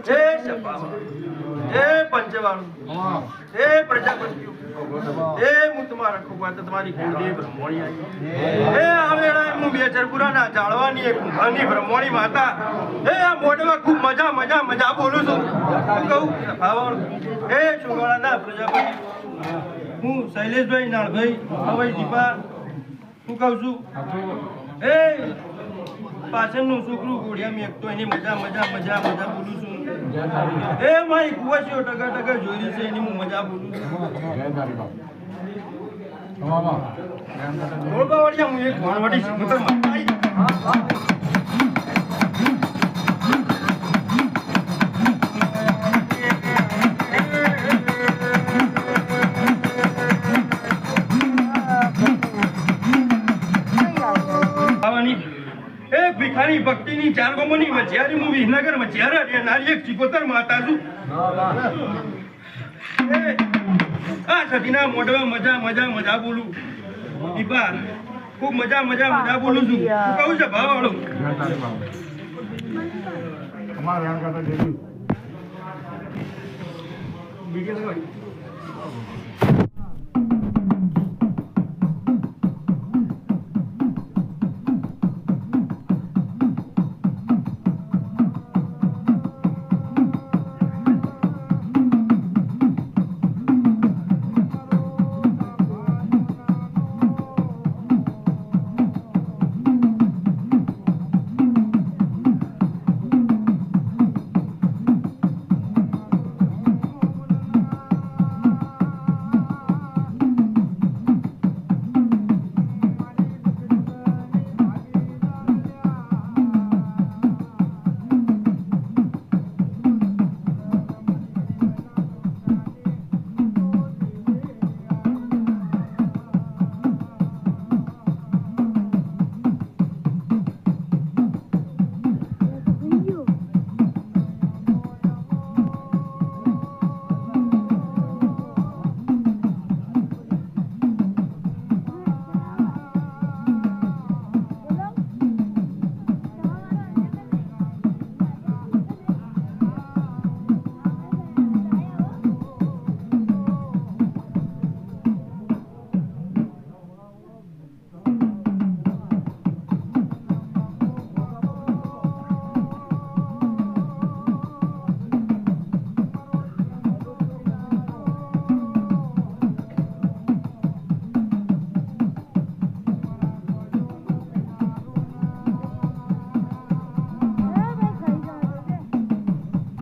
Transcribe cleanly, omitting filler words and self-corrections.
એ સભામાં એ પંચવાળું એ પ્રજાપતિઓ એ હું તમારા ખોખા તમારી કુળદેવી બ્રહ્મણી આવી એ આવેલા હું બે ચરપુરાના જાળવાની એક કુંભાની બ્રહ્મણી માતા એ આ મોઢમાં ખૂબ મજા બોલું છું હું કહું સભાવાળું એ ચોગાળાના પ્રજાપતિ હું શૈલેષભાઈ નાળભાઈ હવાઈ દીપા હું કહું છું એ પાછળનું છોકરું ઘોડિયા મેં તો એની મજા બોલું છું એ મારી કુવાસીઓ ટકા જોઈ છે એની હું મજા બોલું છું હું એક વાણવાડી સિમતર ભિખારી ભક્તિની ચાર ગોમની મચિયારી હું વિસનગર મચિયારા રે નારી એક ચિકોતર માતા છું આ સતીના મોઢવા મજા બોલું દીપા ખૂબ મજા બોલું છું હું કહું છે ભાવવાળો અમાર